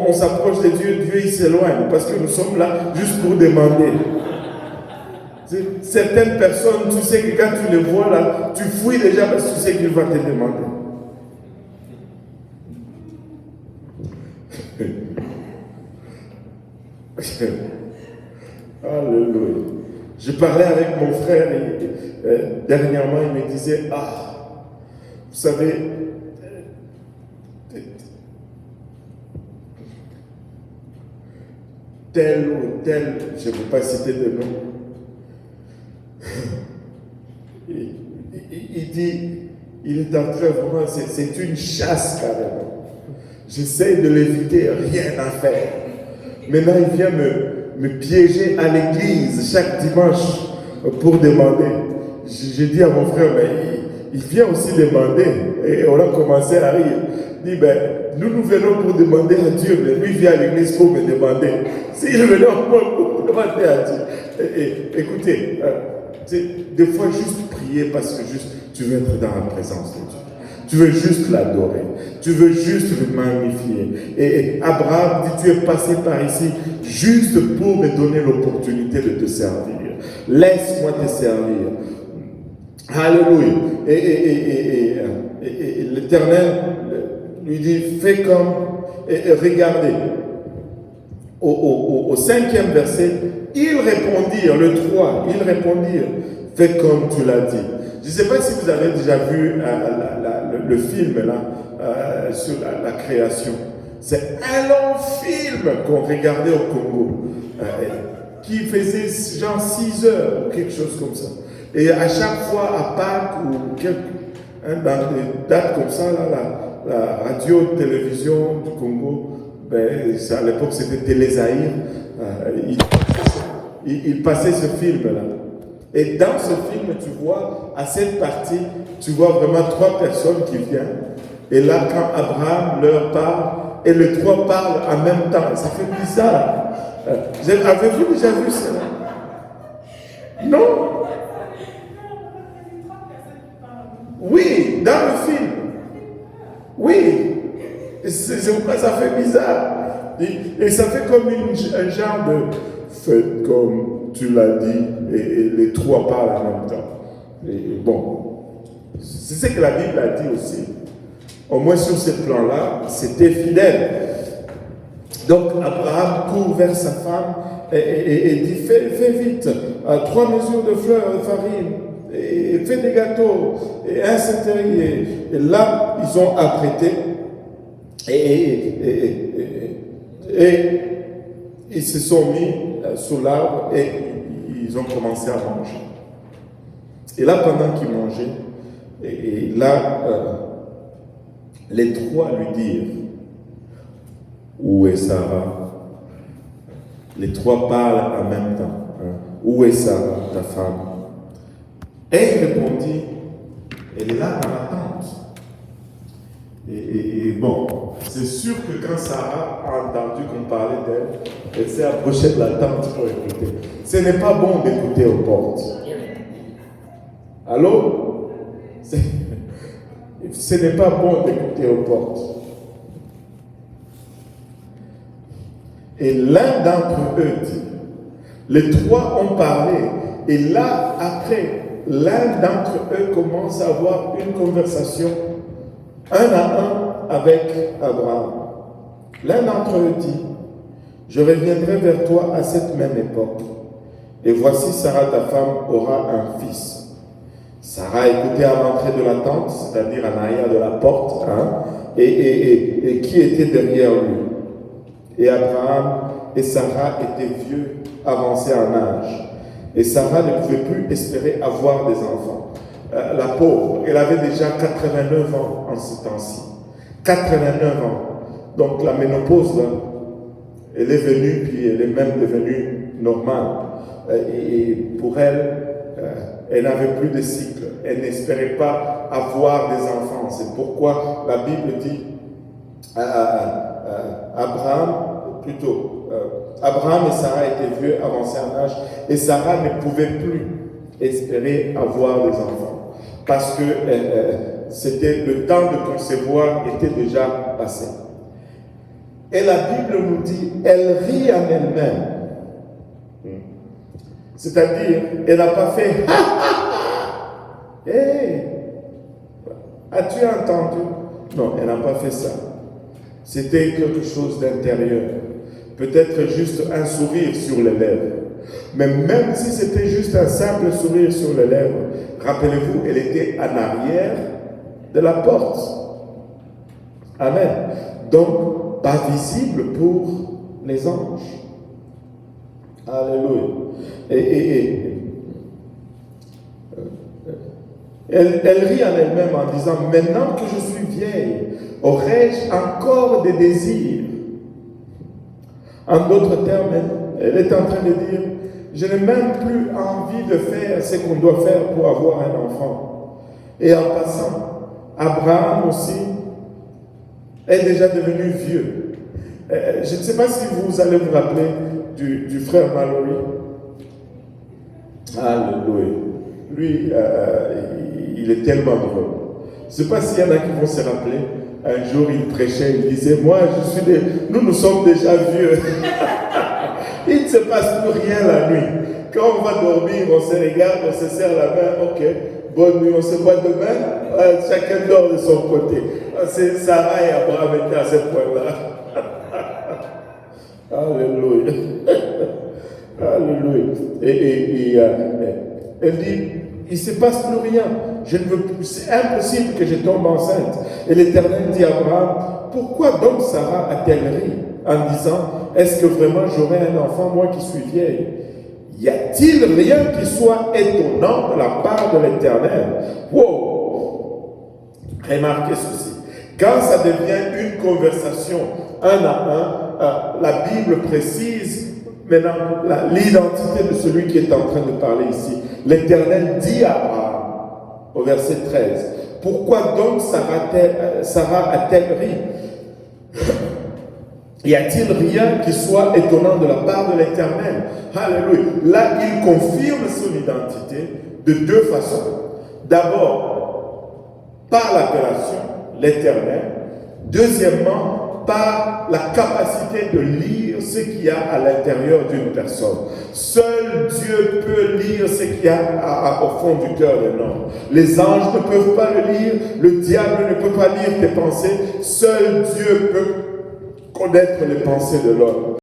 on s'approche de Dieu, Dieu il s'éloigne parce que nous sommes là juste pour demander. Certaines personnes, tu sais que quand tu les vois là, tu fouilles déjà parce que tu sais qu'il va te demander. Alléluia. Je parlais avec mon frère et dernièrement, il me disait, vous savez, tel ou tel, je ne veux pas citer de nom, il dit, il est en train vraiment, c'est une chasse carrément. J'essaie de l'éviter, rien à faire. Maintenant, il vient me piéger à l'église chaque dimanche pour demander. J'ai dit à mon frère, mais il vient aussi demander. Et on a commencé à rire. Il dit, nous venons pour demander à Dieu, mais lui vient à l'église pour me demander. S'il venait au moins pour demander à Dieu. Écoutez, des fois juste prier parce que juste tu veux être dans la présence de Dieu. Tu veux juste l'adorer. Tu veux juste le magnifier. Et Abraham dit, tu es passé par ici juste pour me donner l'opportunité de te servir. Laisse-moi te servir. Alléluia. Et l'Éternel lui dit, fais comme, regardez. Au 5e verset, ils répondirent, le 3, ils répondirent, fais comme tu l'as dit. Je ne sais pas si vous avez déjà vu le film là, sur la création. C'est un long film qu'on regardait au Congo, qui faisait genre 6 heures ou quelque chose comme ça. Et à chaque fois, à Pâques ou dans des dates comme ça, là, la radio-télévision du Congo, à l'époque c'était Télé Zaïre, il passait ce film-là. Et dans ce film, tu vois, à cette partie, tu vois vraiment 3 personnes qui viennent. Et là, quand Abraham leur parle, et les 3 parlent en même temps, ça fait bizarre. Avez-vous déjà vu cela? Non? Oui, dans le film. Oui. C'est pourquoi ça fait bizarre. Et ça fait comme un genre de faites comme tu l'as dit, et les 3 parlent en même temps. Et bon, c'est ce que la Bible a dit aussi. Au moins sur ce plan-là, c'était fidèle. Donc Abraham court vers sa femme et dit, fais vite, 3 mesures de fleurs de farine, et fais des gâteaux, et un céteri. Et là, ils ont apprêté, et ils se sont mis sous l'arbre et ils ont commencé à manger. Et là, pendant qu'ils mangeaient, et là, les 3 lui dirent, où est Sarah? Les 3 parlent en même temps. Où est Sarah, ta femme? Et il répondit, elle est là dans la tente. Et bon, c'est sûr que quand Sarah a entendu qu'on parlait d'elle, elle s'est approchée de la tente pour écouter. Ce n'est pas bon d'écouter aux portes. Allô? Ce n'est pas bon d'écouter aux portes. Et l'un d'entre eux dit, les 3 ont parlé, et là, après, l'un d'entre eux commence à avoir une conversation, un à un, avec Abraham. L'un d'entre eux dit, je reviendrai vers toi à cette même époque, et voici Sarah, ta femme, aura un fils. Sarah écoutait à l'entrée de la tente, c'est-à-dire en arrière de la porte, et qui était derrière lui. Et Abraham et Sarah étaient vieux, avancés en âge. Et Sarah ne pouvait plus espérer avoir des enfants. La pauvre, elle avait déjà 89 ans en ce temps-ci. 89 ans. Donc la ménopause, là, elle est venue, puis elle est même devenue normale. Et pour elle, elle n'avait plus de cycle. Elle n'espérait pas avoir des enfants. C'est pourquoi la Bible dit Abraham et Sarah étaient vieux, avancés en âge, et Sarah ne pouvait plus espérer avoir des enfants. Parce que c'était le temps de concevoir était déjà passé. Et la Bible nous dit, elle rit en elle-même. C'est-à-dire, elle n'a pas fait « Hey, as-tu entendu ?» Non, elle n'a pas fait ça. C'était quelque chose d'intérieur. Peut-être juste un sourire sur les lèvres. Mais même si c'était juste un simple sourire sur les lèvres, rappelez-vous, elle était en arrière de la porte. Amen. Donc, pas visible pour les anges. Alléluia. Elle rit en elle-même en disant, maintenant que je suis vieille, aurais-je encore des désirs? En d'autres termes, elle est en train de dire, je n'ai même plus envie de faire ce qu'on doit faire pour avoir un enfant. Et en passant, Abraham aussi est déjà devenu vieux. Je ne sais pas si vous allez vous rappeler du frère Mallory. Alléluia. Lui, il est tellement drôle. Je ne sais pas s'il y en a qui vont se rappeler. Un jour, il prêchait, il disait, moi, nous sommes déjà vieux. Il ne se passe plus rien la nuit. Quand on va dormir, on se regarde, on se serre la main, ok, bonne nuit, on se voit demain, chacun dort de son côté. C'est Sarah et Abraham étaient à ce point-là. Alléluia. Alléluia. Et elle dit, il ne se passe plus rien. C'est impossible que je tombe enceinte. Et l'Éternel dit à Abraham, pourquoi donc Sarah a-t-elle ri en disant, est-ce que vraiment j'aurai un enfant, moi qui suis vieille? Y a-t-il rien qui soit étonnant de la part de l'Éternel? Wow! Remarquez ceci. Quand ça devient une conversation un à un, la Bible précise maintenant l'identité de celui qui est en train de parler ici. L'Éternel dit à Abraham, au verset 13, pourquoi donc Sarah a-t-elle ri? Y a-t-il rien qui soit étonnant de la part de l'Éternel? Alléluia. Là, il confirme son identité de deux façons. D'abord, par l'appellation, l'Éternel. Deuxièmement, par la capacité de lire ce qu'il y a à l'intérieur d'une personne. Seul Dieu peut lire ce qu'il y a au fond du cœur de l'homme. Les anges ne peuvent pas le lire, le diable ne peut pas lire tes pensées. Seul Dieu peut connaître les pensées de l'homme.